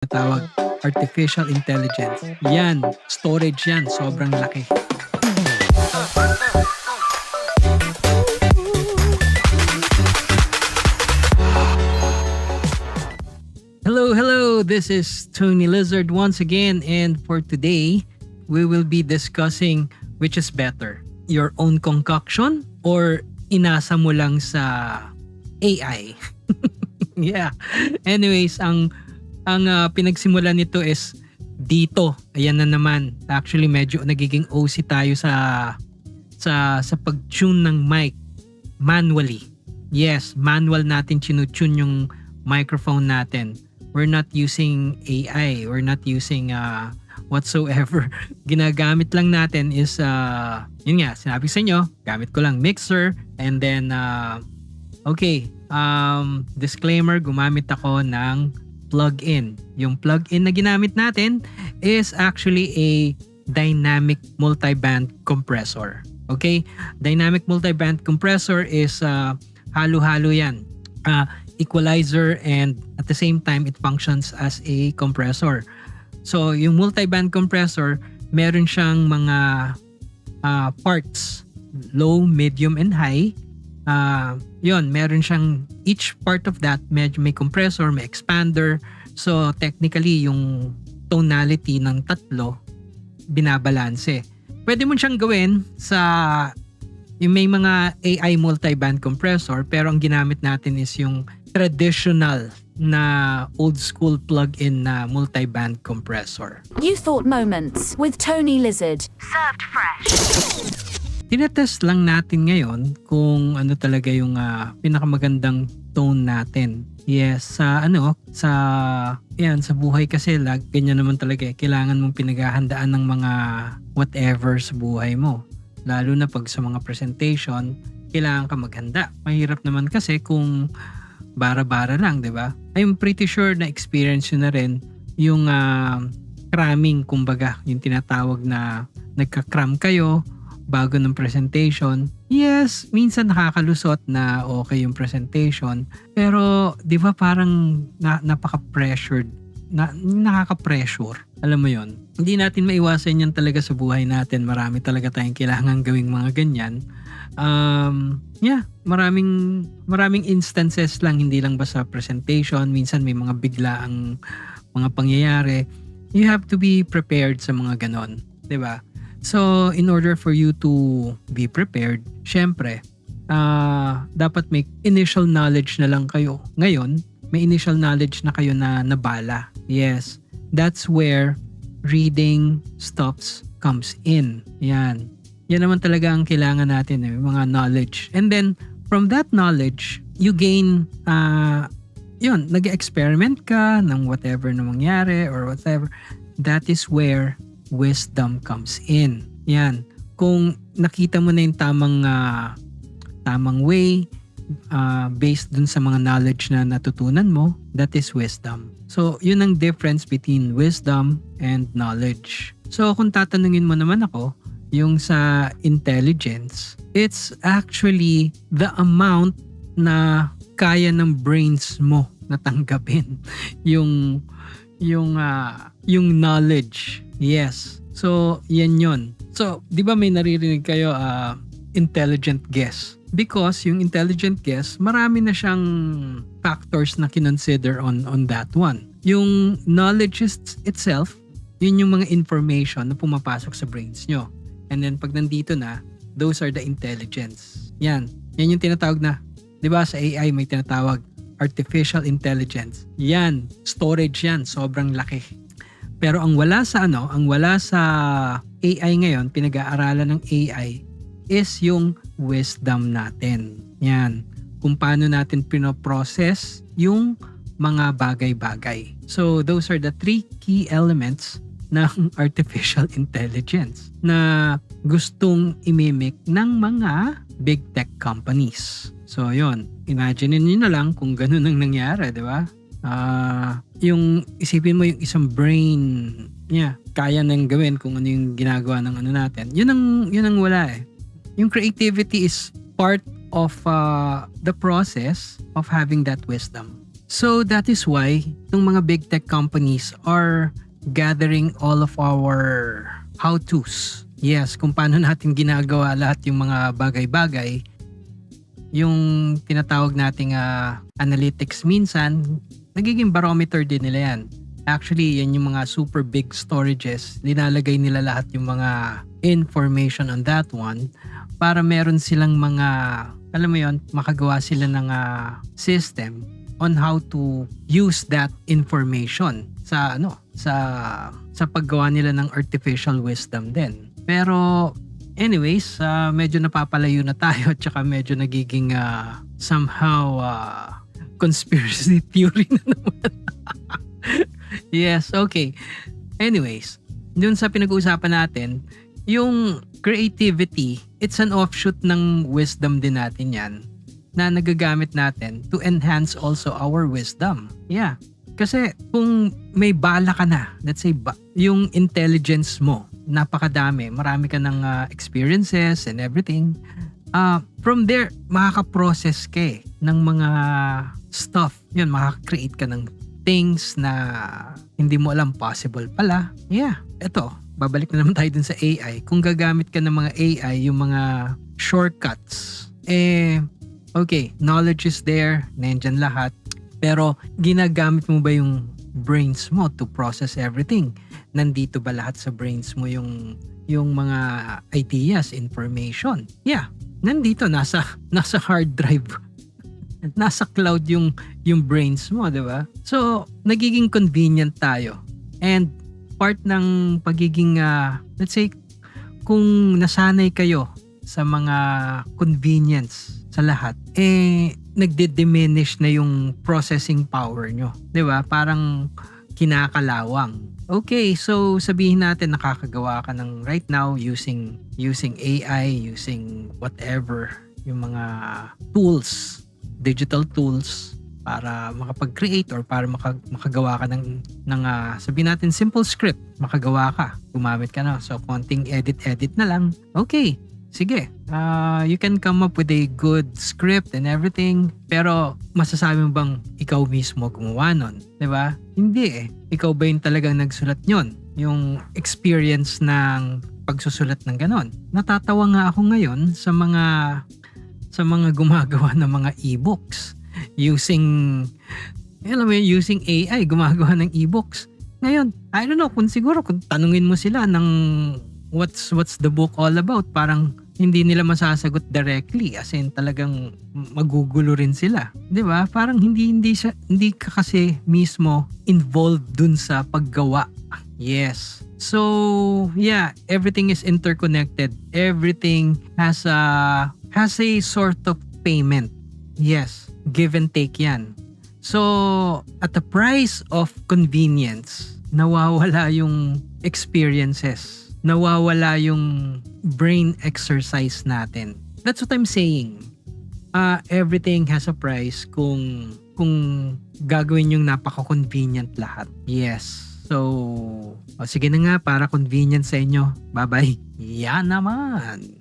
Tawag artificial intelligence. Yan, storage yan, sobrang laki. Hello, hello. This is Tony Lizard once again, and for today, we will be discussing which is better, your own concoction or inasa mo lang sa AI. Yeah. Anyways, ang pinagsimulan nito is dito. Ayan na naman. Actually, medyo nagiging OC tayo sa pag-tune ng mic manually. Yes, manual natin tune yung microphone natin. We're not using AI. We're not using whatsoever. Ginagamit lang natin is yun nga, sinabi sa inyo, gamit ko lang mixer and then disclaimer, gumamit ako ng plug-in. Yung plug-in na ginamit natin is actually a dynamic multiband compressor. Okay? Dynamic multiband compressor is halo-halo yan. Equalizer and at the same time it functions as a compressor. So yung multiband compressor, meron siyang mga parts, low, medium, and high. Meron siyang each part of that may compressor, may expander. So technically yung tonality ng tatlo binabalanse. Pwede mo siyang gawin sa yung may mga AI multiband compressor, pero ang ginamit natin is yung traditional na old school plug-in na multiband compressor. You Thought Moments with Tony Lizard. Served fresh. Tinetest lang natin ngayon kung ano talaga yung pinakamagandang tone natin. Yes, sa buhay kasi ganyan naman talaga eh. Kailangan mong pinaghahandaan ng mga whatever sa buhay mo. Lalo na pag sa mga presentation, kailangan ka maghanda. Mahirap naman kasi kung bara-bara lang, di ba? I'm pretty sure na experience yun na rin yung cramming, kumbaga, yung tinatawag na nagka-cram kayo bago ng presentation. Yes, minsan nakakalusot na okay yung presentation, pero di ba parang napaka-pressured, nakaka-pressure. Alam mo yon. Hindi natin maiwasan yan talaga sa buhay natin. Marami talaga tayong kailangan gawing mga ganyan. Maraming instances lang, hindi lang basta presentation. Minsan may mga biglaang mga pangyayari. You have to be prepared sa mga ganon. Diba? So, in order for you to be prepared, syempre, dapat may initial knowledge na lang kayo. Ngayon, may initial knowledge na kayo na nabala. Yes. That's where reading stuffs comes in. Yan. Yan naman talaga ang kailangan natin, mga knowledge. And then, from that knowledge, you gain, nag-experiment ka ng whatever na mangyari or whatever. That is where wisdom comes in. Yan. Kung nakita mo na yung tamang way, based dun sa mga knowledge na natutunan mo, that is wisdom. So, yun ang difference between wisdom and knowledge. So, kung tatanungin mo naman ako, yung sa intelligence, it's actually the amount na kaya ng brains mo natanggapin yung knowledge. Yes. So, yan yun. So, di ba may naririnig kayo intelligent guess? Because yung intelligent guess, marami na siyang factors na kinonsider on that one. Yung knowledge itself, yun yung mga information na pumapasok sa brains nyo. And then pag nandito na, those are the intelligence. Yan yung tinatawag na, di ba sa AI may tinatawag artificial intelligence. Yan, storage yan, sobrang laki. Pero ang wala sa AI ngayon, pinag-aaralan ng AI, is yung wisdom natin. Yan. Kung paano natin pinoprocess yung mga bagay-bagay. So, those are the 3 key elements ng artificial intelligence na gustong imimik ng mga big tech companies. So, yun. Imagine nyo na lang kung ganun ang nangyari, di ba? Yung isipin mo yung isang brain niya, kaya nang gawin kung ano yung ginagawa ng ano natin. Yun ang wala eh. Yung creativity is part of the process of having that wisdom. So that is why itong mga big tech companies are gathering all of our how-tos. Yes, kung paano natin ginagawa lahat yung mga bagay-bagay. Yung tinatawag nating analytics minsan, nagiging barometer din nila yan. Actually, yan yung mga super big storages. Linalagay nila lahat yung mga information on that one para meron silang mga, alam mo yon, makagawa sila ng system on how to use that information sa sa paggawa nila ng artificial wisdom din. Pero anyways, medyo napapalayo na tayo at saka medyo nagiging somehow conspiracy theory na naman. Yes, okay. Anyways, dun sa pinag-uusapan natin, yung creativity, it's an offshoot ng wisdom din natin yan na nagagamit natin to enhance also our wisdom. Yeah. Kasi kung may bala ka na, let's say yung intelligence mo, napakadami, marami ka ng experiences and everything. From there, makaka-process ka ng mga stuff. Yun, makaka-create ka ng things na hindi mo alam possible pala. Yeah, eto, babalik na naman tayo dun sa AI. Kung gagamit ka ng mga AI, yung mga shortcuts, okay, knowledge is there, nandyan lahat. Pero ginagamit mo ba yung brains mo to process everything? Nandito ba lahat sa brains mo yung mga ideas, information? Yeah, nandito, nasa hard drive. Nasa cloud yung brains mo, di ba? So, nagiging convenient tayo. And part ng pagiging, let's say, kung nasanay kayo sa mga convenience sa lahat, nagdi-diminish na yung processing power nyo. Di ba? Parang kinakalawang. Okay, so sabihin natin nakakagawa ka ng right now using AI, using whatever, yung mga tools, digital tools para makapag-create or para makagawa ka ng sabihin natin simple script, makagawa ka, gumamit ka na. So, konting edit na lang. Okay, sige. You can come up with a good script and everything, pero masasabi mo bang ikaw mismo gumawa nun? Diba? Hindi eh. Ikaw ba yung talagang nagsulat nyon? Yung experience ng pagsusulat ng ganon. Natatawa nga ako ngayon sa mga gumagawa ng mga e-books using AI, gumagawa ng e-books. Ngayon, I don't know, kung tanungin mo sila ng what's the book all about, parang hindi nila masasagot directly, as in talagang magugulo rin sila. 'Di ba? Parang hindi ka kasi mismo involved dun sa paggawa. Yes. So, yeah, everything is interconnected. Everything has a sort of payment. Yes, give and take 'yan. So, at the price of convenience, nawawala yung experiences. Nawawala yung brain exercise natin. That's what I'm saying. Everything has a price kung gagawin yung napaka-convenient lahat. Yes. So, sige na nga, para convenient sa inyo. Bye-bye. Yan naman.